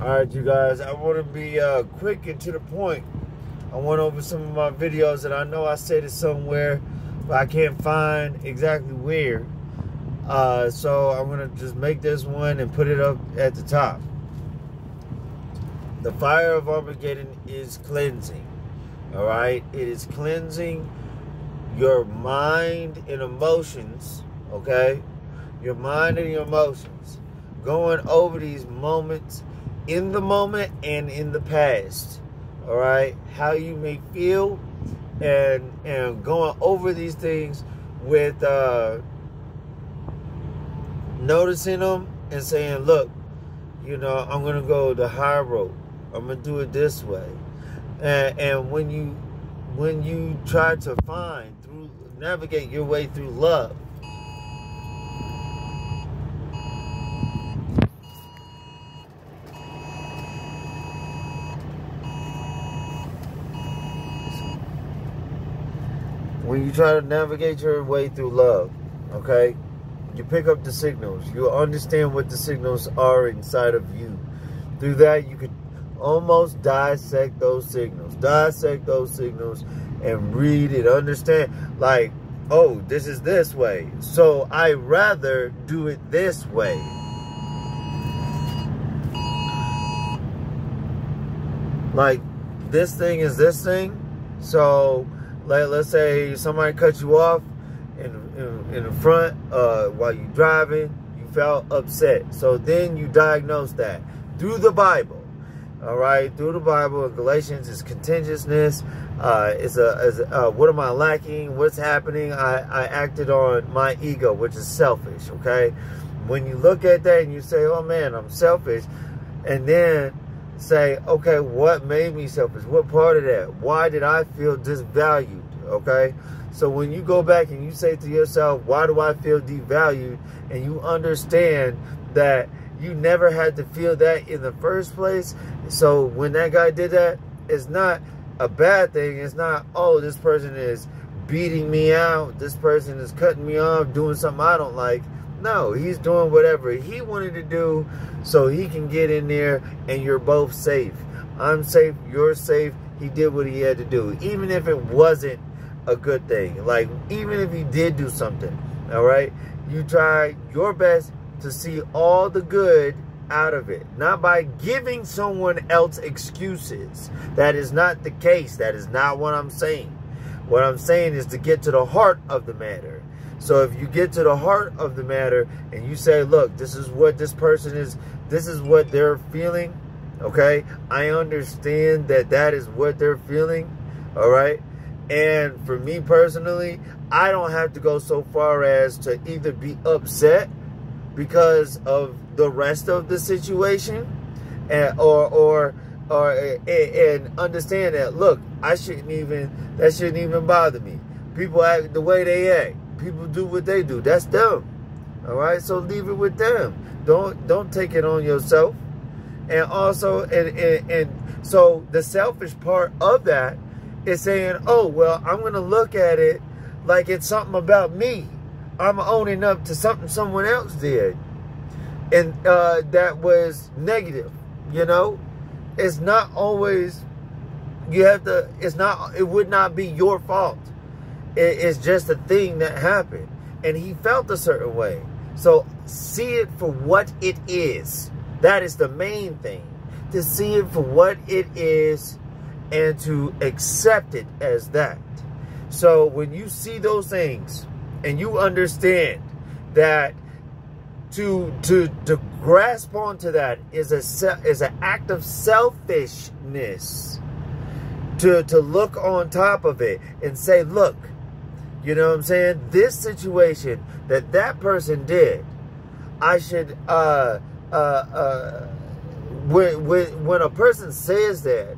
Alright, you guys, I want to be quick and to the point. I went over some of my videos and I know I said it somewhere, but I can't find exactly where. So I'm going to just make this one and put it up at the top. The fire of Armageddon is cleansing. Alright? It is cleansing your mind and emotions. Okay? Your mind and your emotions. Going over these moments in the moment and in the past. All right, how you may feel, and going over these things with noticing them and saying, look, you know, I'm gonna go the high road. I'm gonna do it this way. And when you try to navigate your way through love, when you try to navigate your way through love, okay, you pick up the signals. You understand what the signals are inside of you. Through that, you could almost dissect those signals. Dissect those signals and read and understand. Like, oh, this is this way, so I rather do it this way. Like, this thing is this thing, so like, let's say somebody cut you off in the front while you're driving. You felt upset. So then you diagnose that through the Bible. All right, through the Bible. In Galatians, it's contentiousness. What am I lacking? What's happening? I acted on my ego, which is selfish. Okay, when you look at that and you say, oh man, I'm selfish, and then say, okay, what made me selfish? What part of that? Why did I feel disvalued? Okay, so when you go back and you say to yourself, why do I feel devalued? And you understand that you never had to feel that in the first place. So when that guy did that, it's not a bad thing. It's not, oh, this person is beating me out. This person is cutting me off, doing something I don't like. No, he's doing whatever he wanted to do so he can get in there and you're both safe. I'm safe, you're safe. He did what he had to do, even if it wasn't a good thing. Like, even if he did do something, all right? You try your best to see all the good out of it, not by giving someone else excuses. That is not the case. That is not what I'm saying. What I'm saying is to get to the heart of the matter. So if you get to the heart of the matter and you say, look, this is what this person is, this is what they're feeling, okay? I understand that that is what they're feeling, all right? And for me personally, I don't have to go so far as to either be upset because of the rest of the situation, and understand that, look, that shouldn't even bother me. People act the way they act. People do what they do. That's them. All right, so leave it with them. Don't take it on yourself. And also, and so the selfish part of that is saying, oh, well, I'm going to look at it like it's something about me. I'm owning up to something someone else did, and that was negative. You know, it's not always, you have to, it would not be your fault. It's just a thing that happened, and he felt a certain way. So see it for what it is. That is the main thing, to see it for what it is and to accept it as that. So when you see those things and you understand that to grasp onto that is an act of selfishness, to look on top of it and say, look, you know what I'm saying? This situation that person did, I should, when a person says that,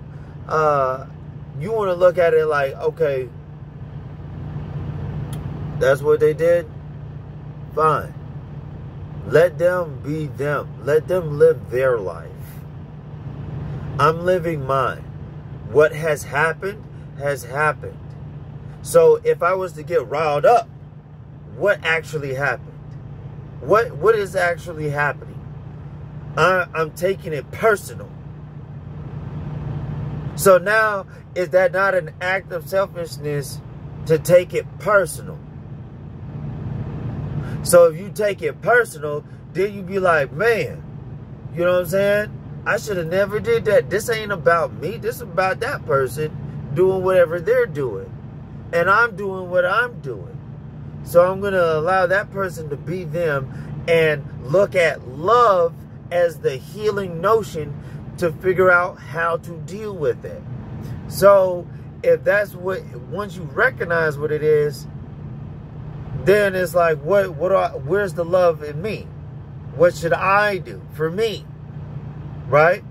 you want to look at it like, okay, that's what they did? Fine. Let them be them. Let them live their life. I'm living mine. What has happened has happened. So if I was to get riled up, what actually happened? What is actually happening? I'm taking it personal. So now, is that not an act of selfishness to take it personal? So if you take it personal, then you be like, man, you know what I'm saying? I should have never did that. This ain't about me. This is about that person doing whatever they're doing. And I'm doing what I'm doing. So I'm going to allow that person to be them and look at love as the healing notion to figure out how to deal with it. So if that's what, once you recognize what it is, then it's like, where's the love in me? What should I do for me? Right?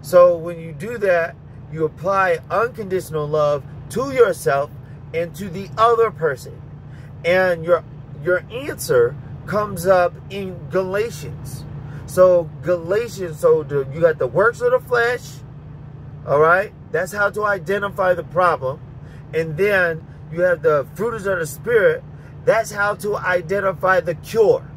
So when you do that, you apply unconditional love to yourself and to the other person. And your answer comes up in Galatians. So Galatians, you got the works of the flesh, all right? That's how to identify the problem. And then you have the fruits of the Spirit. That's how to identify the cure.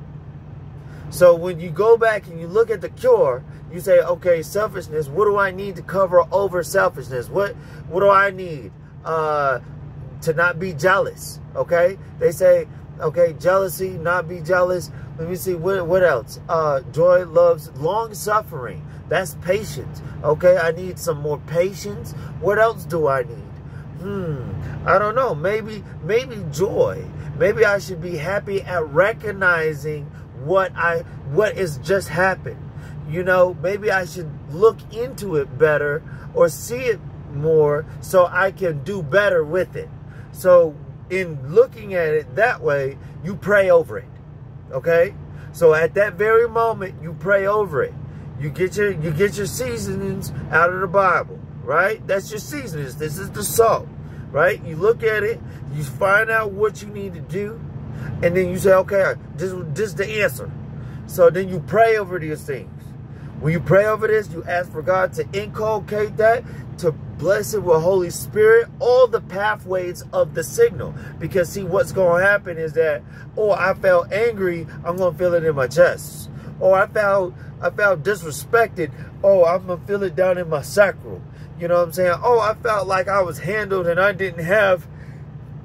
So when you go back and you look at the cure, you say, okay, selfishness, what do I need to cover over selfishness? What do I need? To not be jealous, okay? They say, okay, jealousy, not be jealous. Let me see, what else? Joy, loves, long-suffering. That's patience, okay? I need some more patience. What else do I need? I don't know. Maybe joy. Maybe I should be happy at recognizing what has just happened. You know, maybe I should look into it better or see it more so I can do better with it. So in looking at it that way, you pray over it. Okay? So at that very moment, you pray over it. You get your seasonings out of the Bible, right? That's your seasonings. This is the salt, right? You look at it, you find out what you need to do, and then you say, okay, this is the answer. So then you pray over these things. When you pray over this, you ask for God to inculcate that, to bless it with Holy Spirit, all the pathways of the signal. Because see, what's going to happen is that, oh, I felt angry, I'm going to feel it in my chest. Oh, I felt disrespected, oh, I'm going to feel it down in my sacral. You know what I'm saying? Oh, I felt like I was handled and I didn't have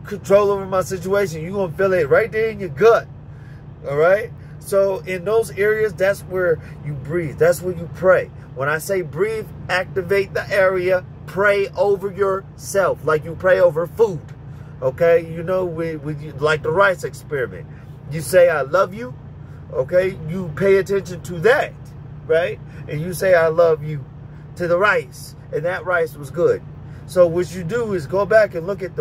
control over my situation. You're going to feel it right there in your gut. All right? So in those areas, that's where you breathe. That's where you pray. When I say breathe, activate the area, pray over yourself like you pray over food. Okay? You know, like the rice experiment. You say, I love you. Okay? You pay attention to that. Right? And you say, I love you to the rice. And that rice was good. So what you do is go back and look at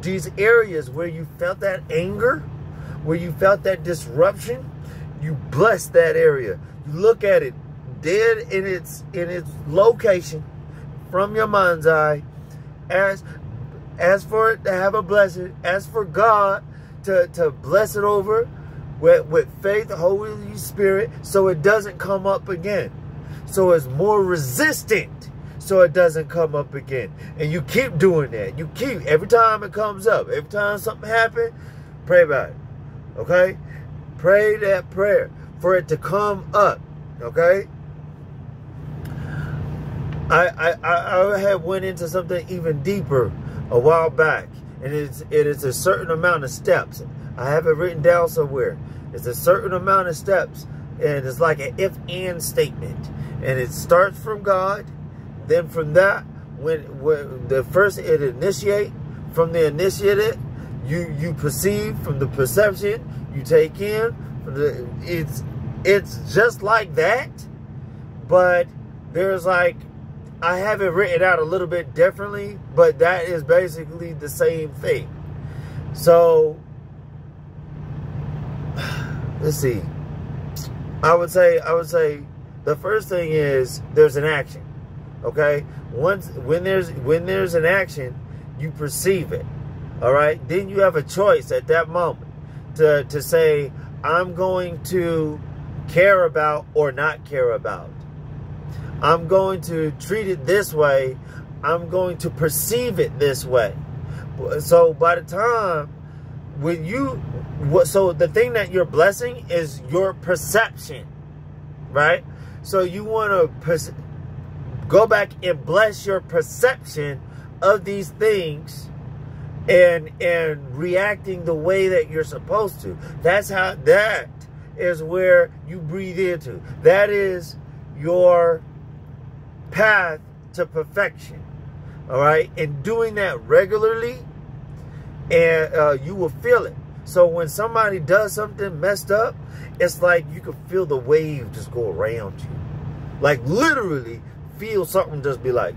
these areas where you felt that anger, where you felt that disruption. You bless that area. You look at it dead in its location from your mind's eye. Ask for it to have a blessing. Ask for God to bless it over with faith, Holy Spirit, so it doesn't come up again. So it's more resistant, so it doesn't come up again. And you keep doing that. You keep, every time it comes up, every time something happens, pray about it. Okay? Pray that prayer for it to come up. Okay? I had went into something even deeper a while back. And it is a certain amount of steps. I have it written down somewhere. It's a certain amount of steps. And it's like an if-and statement. And it starts from God. Then from that, when the first it initiate, from the initiated, you perceive, from the perception, you take in. It's just like that. But there's like, I have it written out a little bit differently, but that is basically the same thing. So, let's see. I would say the first thing is there's an action. Okay? When there's an action, you perceive it. All right? Then you have a choice at that moment to say, I'm going to care about or not care about. I'm going to treat it this way. I'm going to perceive it this way. So by the time when so the thing that you're blessing is your perception. right? So you want to go back and bless your perception of these things and reacting the way that you're supposed to. That is where you breathe into. That is your path to perfection. All right? And doing that regularly, and you will feel it. So when somebody does something messed up, it's like you can feel the wave just go around you. Like literally feel something just be like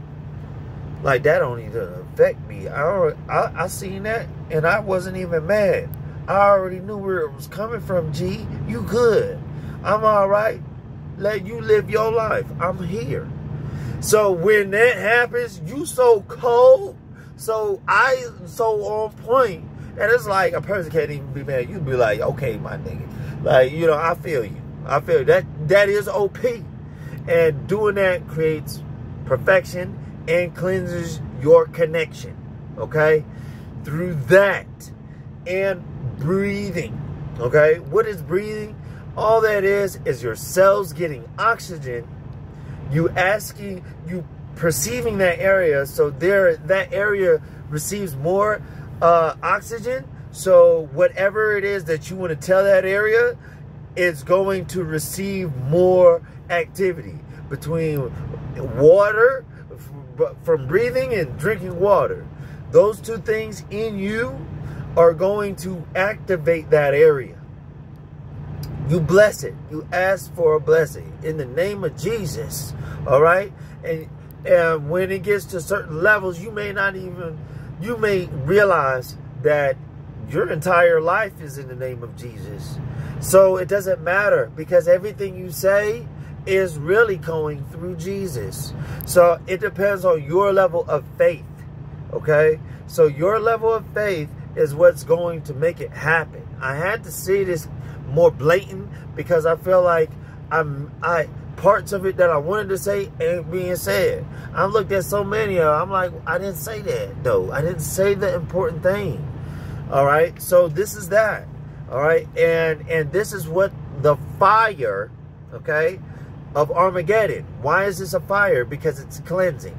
that don't even affect me. I seen that and I wasn't even mad. I already knew where it was coming from, G. You good. I'm all right. Let you live your life. I'm here. So when that happens, you so cold, so on point, and it's like a person can't even be mad. You be like, okay, my nigga. Like, you know, I feel you. I feel you. That is OP. And doing that creates perfection and cleanses your connection. Okay? Through that. And breathing. Okay? What is breathing? All that is your cells getting oxygen. You perceiving that area, so that area receives more oxygen. So whatever it is that you want to tell that area, it's going to receive more activity between water, from breathing and drinking water. Those two things in you are going to activate that area. You bless it. You ask for a blessing in the name of Jesus. All right? And when it gets to certain levels, you may realize that your entire life is in the name of Jesus. So it doesn't matter, because everything you say is really going through Jesus. So it depends on your level of faith. Okay? So your level of faith is what's going to make it happen. I had to see this more blatant because I feel like parts of it that I wanted to say ain't being said. I looked at so many of them, I'm like, I didn't say that though. I didn't say the important thing. All right, so this is that. All right, and this is what the fire, okay, of Armageddon. Why is this a fire? Because it's cleansing.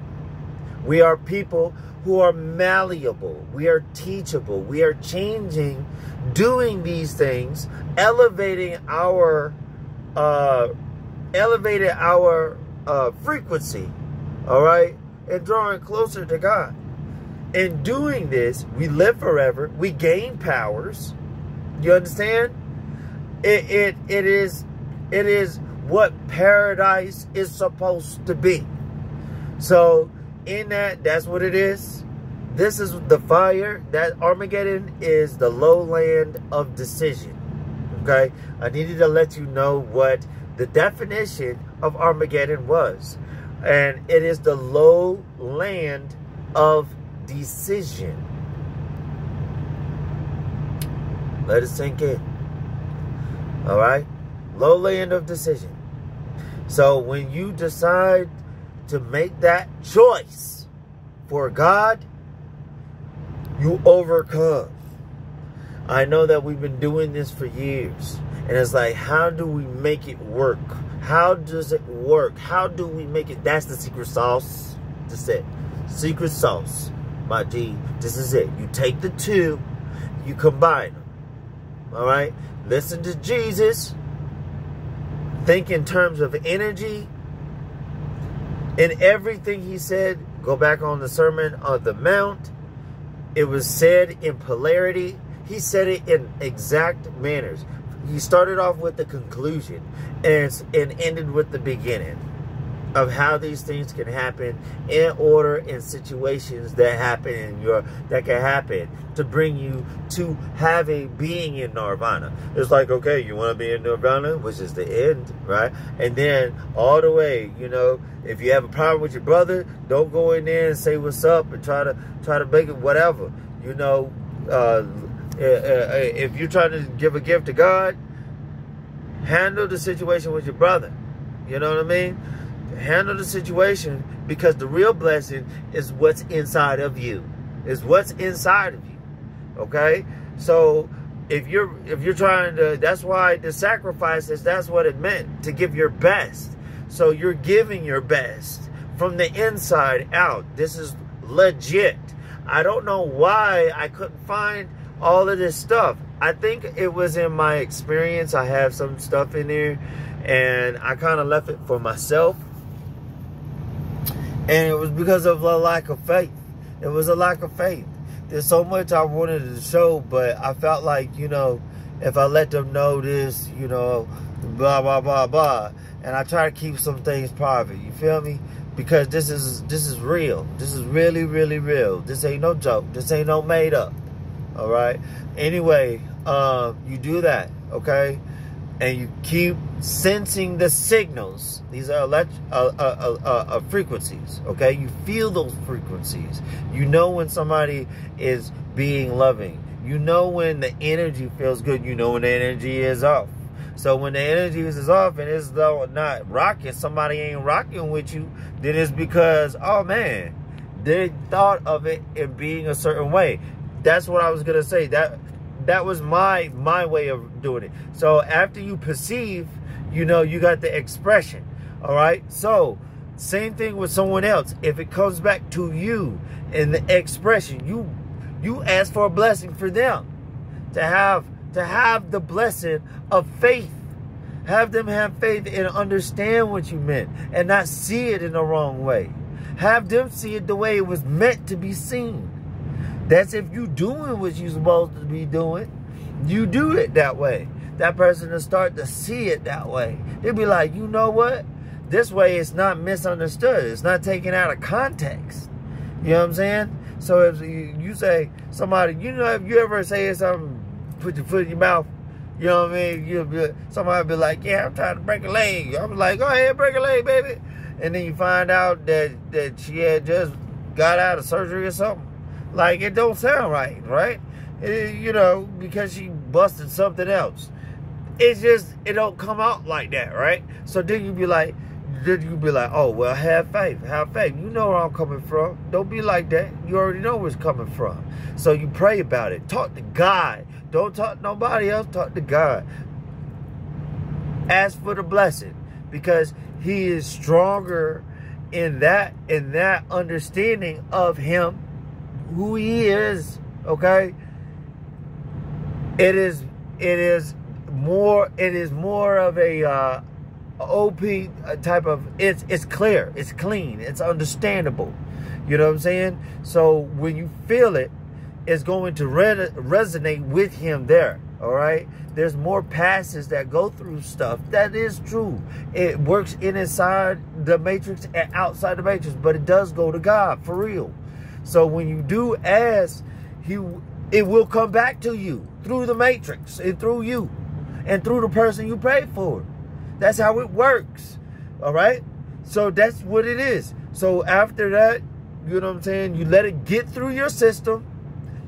We are people who are malleable. We are teachable. We are changing, doing these things, elevating our frequency, all right, and drawing closer to God. In doing this, we live forever. We gain powers. You understand? It is what paradise is supposed to be. So in that's what it is. This is the fire. That Armageddon is the lowland of decision. Okay? I needed to let you know what the definition of Armageddon was. And it is the lowland of decision. Let it sink in. All right? Lowland of decision. So when you decide to make that choice for God, you overcome. I know that we've been doing this for years. And it's like, how do we make it work? How does it work? How do we make it? That's the secret sauce. That's it. Secret sauce. My G, this is it. You take the two, you combine them. All right? Listen to Jesus. Think in terms of energy. In everything he said, go back on the Sermon on the Mount. It was said in polarity. He said it in exact manners. He started off with the conclusion and ended with the beginning of how these things can happen in order in situations that happen in that can happen to bring you to having being in nirvana. It's like, okay, you want to be in nirvana, which is the end, right? And then all the way, you know, if you have a problem with your brother, don't go in there and say what's up and try to make it whatever. You know, if you're trying to give a gift to God, handle the situation with your brother. You know what I mean? Handle the situation, because the real blessing is what's inside of you. Is what's inside of you. Okay? So if you're trying to, that's why the sacrifices, that's what it meant, to give your best. So you're giving your best from the inside out. This is legit. I don't know why I couldn't find all of this stuff. I think it was in my experience. I have some stuff in there, and I kind of left it for myself. And it was because of a lack of faith. It was a lack of faith. There's so much I wanted to show, but I felt like, you know, if I let them know this, you know, blah, blah, blah, blah. And I try to keep some things private. You feel me? Because this is real. This is really, really real. This ain't no joke. This ain't no made up. All right? Anyway, you do that, okay? And you keep sensing the signals. These are frequencies, okay? You feel those frequencies. You know when somebody is being loving. You know when the energy feels good. You know when the energy is off. So when the energy is off and it's not rocking, somebody ain't rocking with you, then it's because, oh man, they thought of it in being a certain way. That's what I was going to say. That was my way of doing it. So after you perceive, you know, you got the expression. All right. So same thing with someone else. If it comes back to you in the expression, you ask for a blessing for them to have the blessing of faith. Have them have faith and understand what you meant and not see it in the wrong way. Have them see it the way it was meant to be seen. That's if you doing what you're supposed to be doing. You do it that way. That person will start to see it that way. They'll be like, you know what? This way it's not misunderstood. It's not taken out of context. You know what I'm saying? So if you say somebody, you know, if you ever say something, put your foot in your mouth, you know what I mean? Somebody be like, yeah, I'm trying to break a leg. I'm like, go ahead, break a leg, baby. And then you find out that she had just got out of surgery or something. Like, it don't sound right? You know, because she busted something else. It's just, it don't come out like that, right? So then you be like, oh, well, have faith. You know where I'm coming from. Don't be like that. You already know where it's coming from. So you pray about it. Talk to God. Don't talk to nobody else. Talk to God. Ask for the blessing, because he is stronger in that understanding of him, who he is. Okay. It is more of a OP type of, it's clear, it's clean, it's understandable. You know what I'm saying? So when you feel it, it's going to resonate with him there. All right. There's more passes that go through stuff. That is true. It works inside the matrix and outside the matrix, but it does go to God for real. So when you do ask, it will come back to you through the matrix and through you and through the person you prayed for. That's how it works. All right. So that's what it is. So after that, you know what I'm saying? You let it get through your system.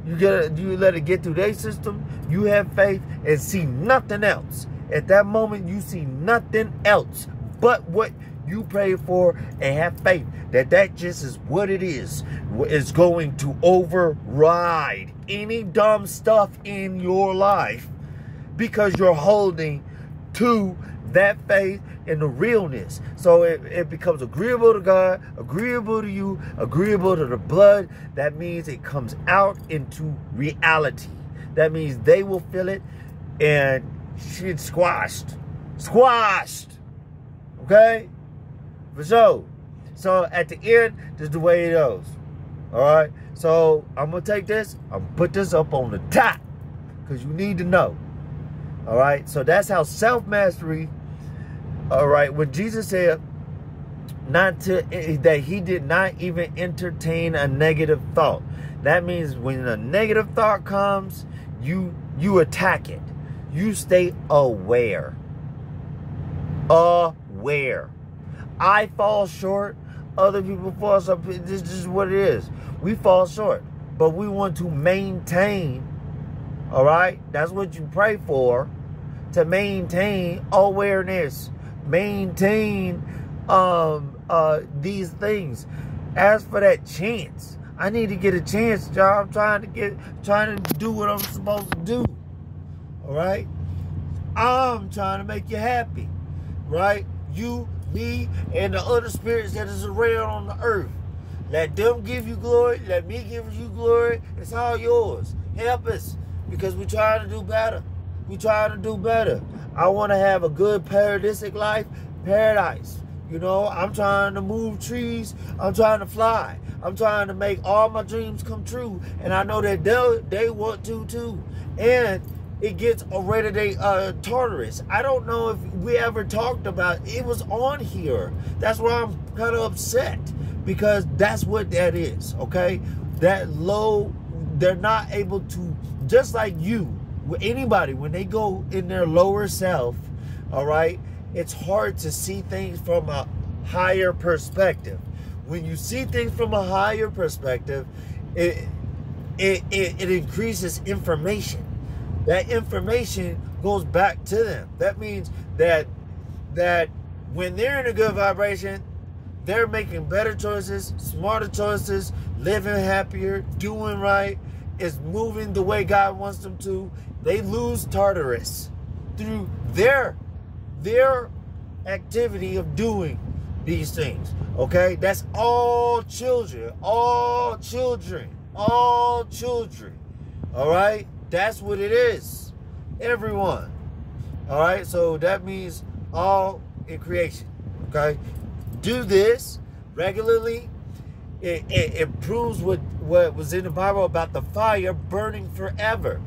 You let it get through their system. You have faith and see nothing else. At that moment, you see nothing else but what you pray for, and have faith that just is what it is. It's going to override any dumb stuff in your life, because you're holding to that faith and the realness. So it becomes agreeable to God, agreeable to you, agreeable to the blood. That means it comes out into reality. That means they will feel it, and shit's squashed. Okay? For sure. So at the end, this is the way it goes. All right? So I'm going to take this. I'm going to put this up on the top, because you need to know. All right? So that's how self-mastery. All right, when Jesus said that he did not even entertain a negative thought, that means when a negative thought comes, you attack it. You stay aware. I fall short. Other people fall short. This is what it is. We fall short, but we want to maintain. All right, that's what you pray for, to maintain awareness. Maintain these things. As for that chance, I need to get a chance, y'all. I'm trying to do what I'm supposed to do. All right? I'm trying to make you happy. Right? You, me, and the other spirits that is around on the earth. Let them give you glory. Let me give you glory. It's all yours. Help us. Because we're trying to do better. We're trying to do better. I want to have a good paradisic life. Paradise. You know, I'm trying to move trees. I'm trying to fly. I'm trying to make all my dreams come true. And I know that they want to too. And it gets rid of the Tartarus. I don't know if we ever talked about it. It was on here. That's why I'm kind of upset. Because that's what that is, okay? That low, they're not able to, just like you, anybody, when they go in their lower self, all right, it's hard to see things from a higher perspective. When you see things from a higher perspective, it increases information. That information goes back to them. That means that when they're in a good vibration, they're making better choices, smarter choices, living happier, doing right, is moving the way God wants them to. They lose Tartarus through their activity of doing these things. Okay? That's all children. All children. All children. All right? That's what it is. Everyone. All right? So that means all in creation. Okay? Do this regularly. It proves what was in the Bible about the fire burning forever.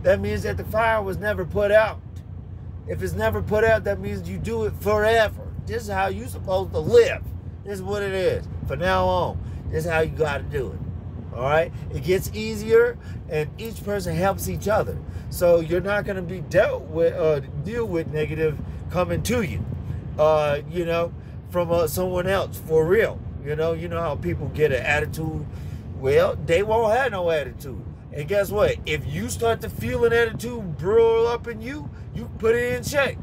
That means that the fire was never put out. If it's never put out, that means you do it forever. This is how you're supposed to live. This is what it is. From now on, this is how you got to do it. All right? It gets easier, and each person helps each other. So you're not going to be deal with negative coming to you. You know, from someone else, for real. You know how people get an attitude. Well, they won't have no attitude. And guess what? If you start to feel an attitude brew up in you, you put it in check.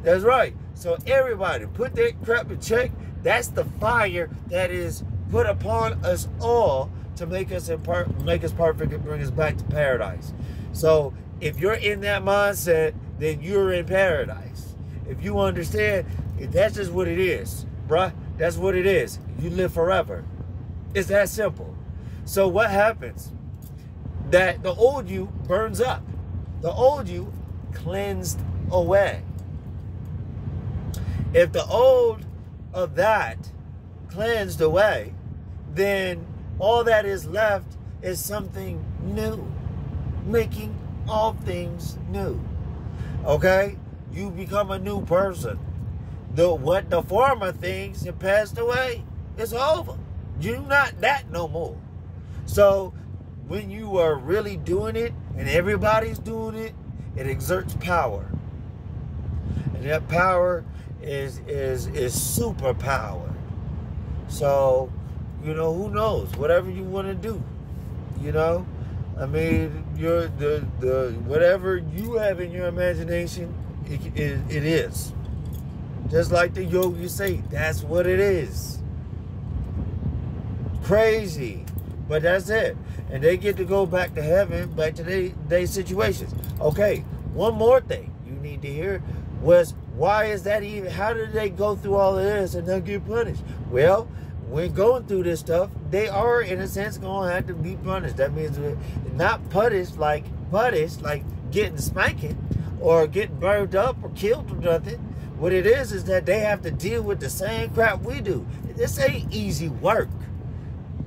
That's right. So everybody, put that crap in check. That's the fire that is put upon us all to make us perfect and bring us back to paradise. So if you're in that mindset, then you're in paradise. If you understand, that's just what it is, bruh. That's what it is. You live forever. It's that simple. So what happens? That the old you burns up. The old you cleansed away. If the old of that cleansed away, then all that is left is something new. Making all things new. Okay? You become a new person. The former things have passed away. It's over. You're not that no more. So when you are really doing it and everybody's doing it, it exerts power. And that power is superpower. So, you know, who knows? Whatever you want to do, you know? I mean, you're the whatever you have in your imagination, it is. Just like the yogi say, that's what it is. Crazy. But that's it. And they get to go back to heaven, back to their situations. Okay, one more thing you need to hear was, why is that even, how did they go through all of this and not get punished? Well, when going through this stuff, they are, in a sense, going to have to be punished. That means not punished like getting spanking or getting burned up or killed or nothing. What it is that they have to deal with the same crap we do. This ain't easy work.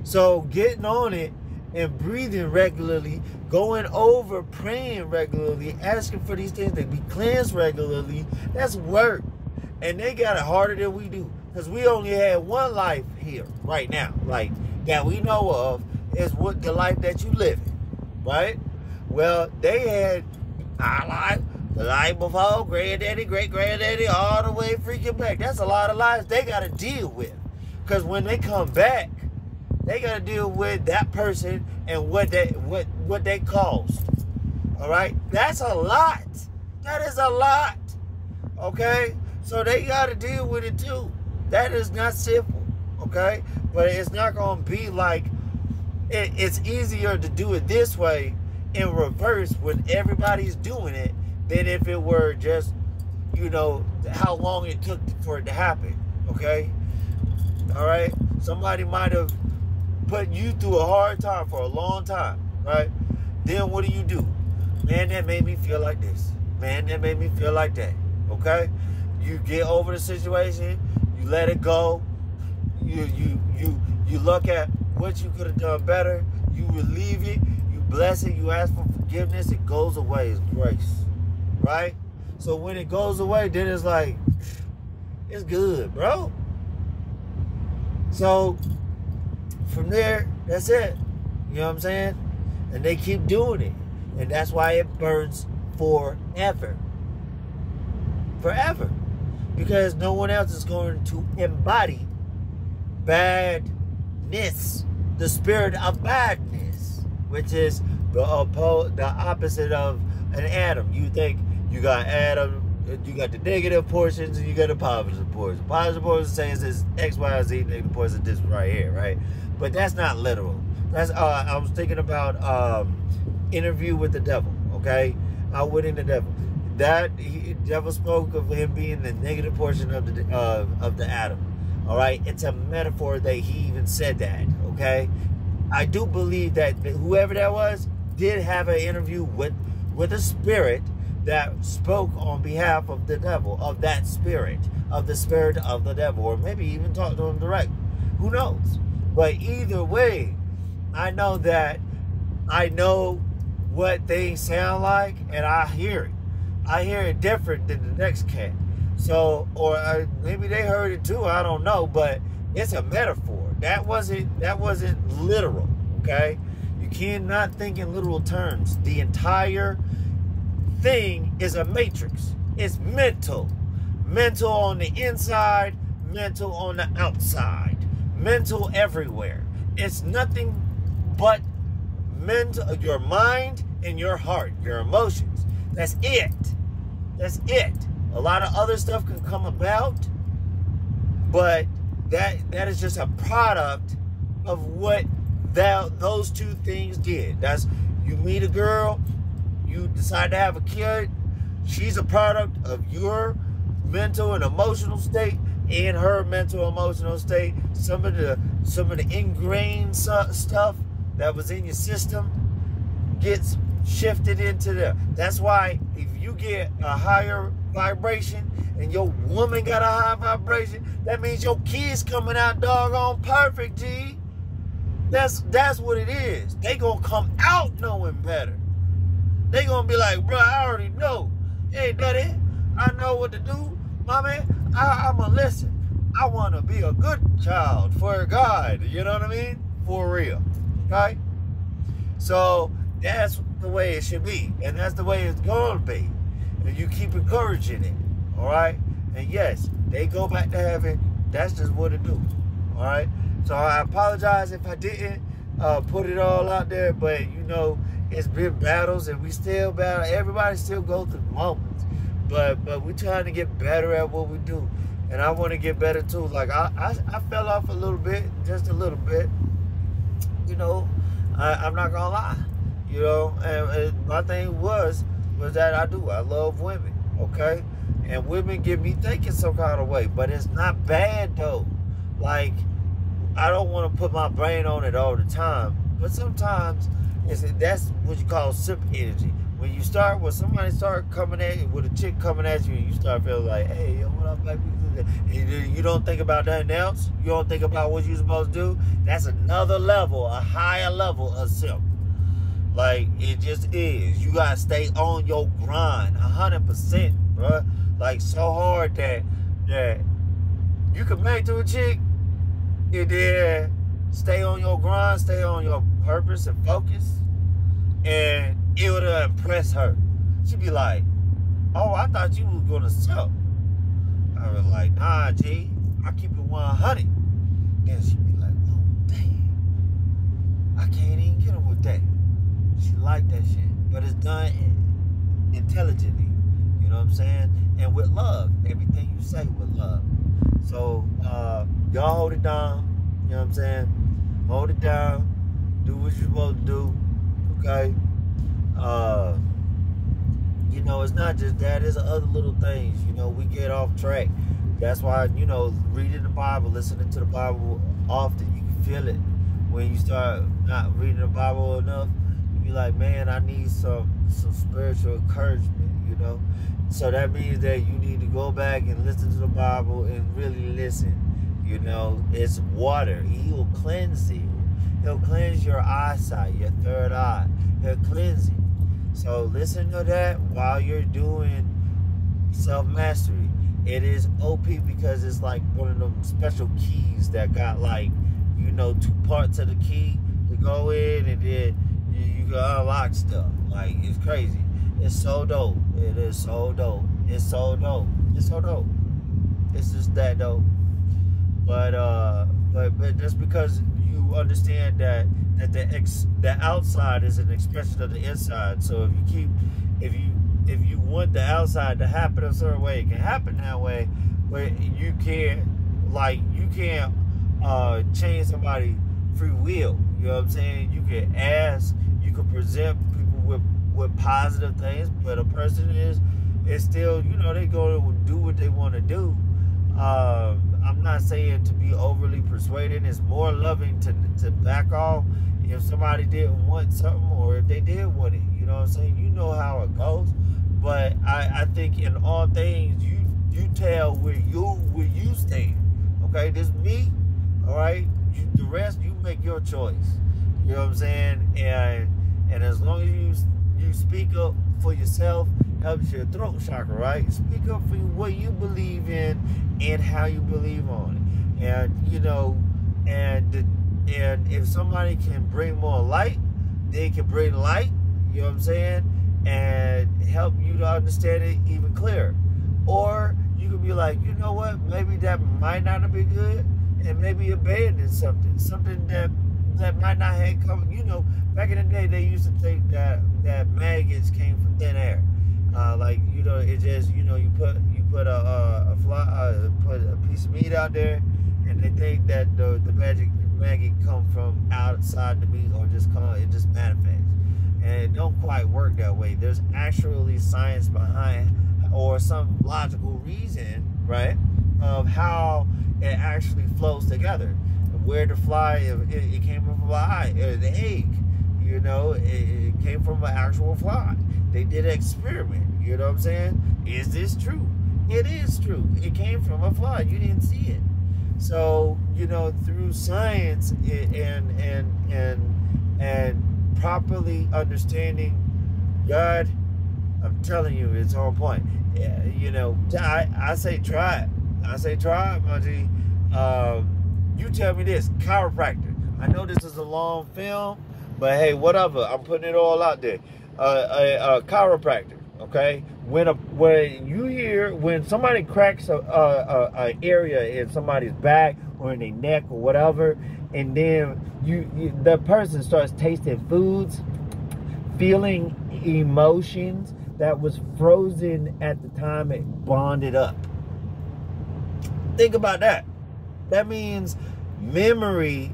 So getting on it and breathing regularly, going over, praying regularly, asking for these things to be cleansed regularly, that's work. And they got it harder than we do. Because we only had one life here right now, like that we know of, is what the life that you live in, right? Well, they had our life, the life before, granddaddy, great-granddaddy, all the way freaking back. That's a lot of lives they got to deal with. Because when they come back, they got to deal with that person and what they caused. All right? That's a lot. That is a lot. Okay? So they got to deal with it too. That is not simple. Okay? But it's not going to be like, it's easier to do it this way in reverse when everybody's doing it than if it were just, you know, how long it took for it to happen, okay? All right? Somebody might have put you through a hard time for a long time, right? Then what do? Man, that made me feel like this. Man, that made me feel like that, okay? You get over the situation, you let it go, you look at what you could have done better, you relieve it, you bless it, you ask for forgiveness, it goes away. It's grace, right? So when it goes away, then it's like, it's good, bro. So from there, that's it. You know what I'm saying? And they keep doing it. And that's why it burns forever. Forever. Because no one else is going to embody badness. The spirit of badness. Which is the opposite of an atom. You think you got Adam, you got the negative portions, and you got the positive portions. Positive portions says it's X, Y, Z, negative portions this right here, right? But that's not literal. That's I was thinking about Interview with the Devil, okay? Outwitting the Devil. That devil spoke of him being the negative portion of the atom. All right, it's a metaphor that he even said that. Okay, I do believe that whoever that was did have an interview with a spirit that spoke on behalf of the devil, of that spirit, of the spirit of the devil, or maybe even talk to him direct. Who knows? But either way, I know that I know what things sound like, and I hear it. I hear it different than the next cat. So, or maybe they heard it too. I don't know, but it's a metaphor. That wasn't literal. Okay, you cannot think in literal terms. The entire thing is a matrix. It's mental. Mental on the inside, mental on the outside, mental everywhere. It's nothing but mental, your mind and your heart, your emotions. That's it. That's it. A lot of other stuff can come about, but that is just a product of what those two things did. That's, you meet a girl, you decide to have a kid, she's a product of your mental and emotional state and her mental emotional state. Some of the ingrained stuff that was in your system gets shifted into there. That's why if you get a higher vibration and your woman got a high vibration, that means your kids coming out doggone perfect, G. That's what it is. They gonna come out knowing better. They gonna be like, bro, I already know. Hey, daddy, I know what to do. Mommy, I'ma listen. I wanna be a good child for God. You know what I mean? For real. Okay? So that's the way it should be. And that's the way it's gonna be. And you keep encouraging it. Alright? And yes, they go back to heaven. That's just what it do. Alright? So I apologize if I didn't put it all out there, but you know, it's been battles and we still battle. Everybody still goes through moments. But we're trying to get better at what we do. And I want to get better too. Like I fell off a little bit, just a little bit. You know, I'm not gonna lie. You know, and my thing was that I love women, okay? And women get me thinking some kind of way, but it's not bad though. Like, I don't want to put my brain on it all the time, but sometimes that's what you call simp energy. When somebody start coming at you, with a chick coming at you, and you start feeling like, hey, yo, what up, baby? You don't think about nothing else. You don't think about what you're supposed to do. That's another level, a higher level of simp. Like, it just is. You gotta stay on your grind 100%, bro. Like, so hard that you can make to a chick and then stay on your grind, stay on your purpose and focus, and it would impress her. She'd be like, oh, I thought you was gonna sell. I was like, nah, G, I keep it 100. Then she'd be like, oh, damn, I can't even get her with that. She like that shit, but it's done intelligently. You know what I'm saying? And with love, everything you say with love. So y'all hold it down. You know what I'm saying? Hold it down. Do what you're supposed to do. Okay. You know, it's not just that. It's other little things. You know, we get off track. That's why, you know, reading the Bible, listening to the Bible often, you can feel it. When you start not reading the Bible enough, you be like, man, I need some spiritual encouragement, you know. So that means that you need to go back and listen to the Bible and really listen. You know, it's water. He will cleanse you. He'll cleanse your eyesight, your third eye. He'll cleanse you. So listen to that while you're doing self-mastery. It is OP because it's like one of them special keys that got, like, you know, 2 parts of the key to go in, and then you can unlock stuff. Like, it's crazy. It's so dope. It is so dope. It's so dope. It's so dope. It's just that dope. But just because you understand that the outside is an expression of the inside. So if you want the outside to happen a certain way, it can happen that way. But you can't change somebody's free will. You know what I'm saying? You can ask, you can present people with positive things, but a person is still, you know, they go to do what they want to do. I'm not saying to be overly persuaded. It's more loving to back off if somebody didn't want something, or if they did want it. You know what I'm saying? You know how it goes. But I think in all things, you tell where you stand. Okay, this is me. All right, the rest, you make your choice. You know what I'm saying? And as long as you speak up for yourself, helps your throat chakra, right? Speak up for what you believe in and how you believe on it. And, you know, and if somebody can bring more light, they can bring light, you know what I'm saying, and help you to understand it even clearer. Or you could be like, you know what, maybe that might not have been good, and maybe abandon something that might not have come. You know, back in the day, they used to think that maggots came from thin air. Like, you know, it just, you know, you put a piece of meat out there, and they think that the maggot come from outside the meat, or it just manifests. And it don't quite work that way. There's actually science behind, or some logical reason, right, of how it actually flows together. Where the fly, it came from a fly, the egg, you know, it came from an actual fly. They did an experiment, you know what I'm saying? Is this true? It is true. It came from a fly. You didn't see it. So, you know, through science and properly understanding God, I'm telling you, it's on point. You know, I say try it. I say try it, my G. You tell me this, chiropractor. I know this is a long film, but hey, whatever. I'm putting it all out there. A chiropractor, okay? When somebody cracks a area in somebody's back or in their neck or whatever, and then the person starts tasting foods, feeling emotions that was frozen at the time it bonded up. Think about that. That means memory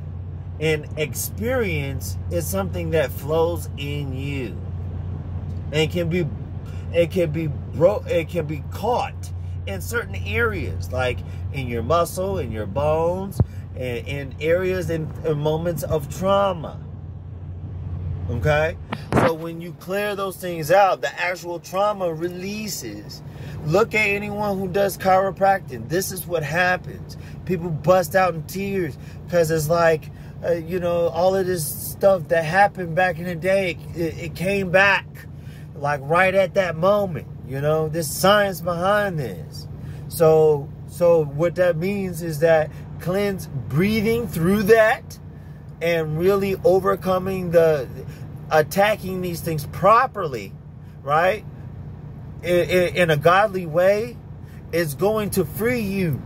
and experience is something that flows in you, and it can be caught in certain areas, like in your muscle, in your bones, and in areas in moments of trauma. Okay, so when you clear those things out, the actual trauma releases. Look at anyone who does chiropractic. This is what happens. People bust out in tears because it's like, you know, all of this stuff that happened back in the day, it came back like right at that moment. You know, there's science behind this. So what that means is that breathing through that and really overcoming attacking these things properly, right? In a godly way, is going to free you.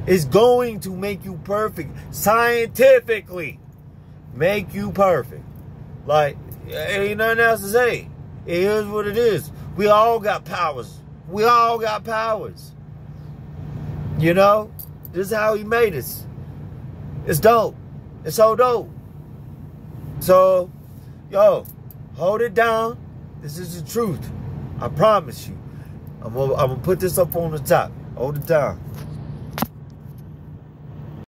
It's going to make you perfect. Scientifically make you perfect. Like, ain't nothing else to say. It is what it is. We all got powers. We all got powers. You know? This is how he made us. It's dope. It's so dope. So, yo, hold it down. This is the truth. I promise you. I'm gonna put this up on the top all the time.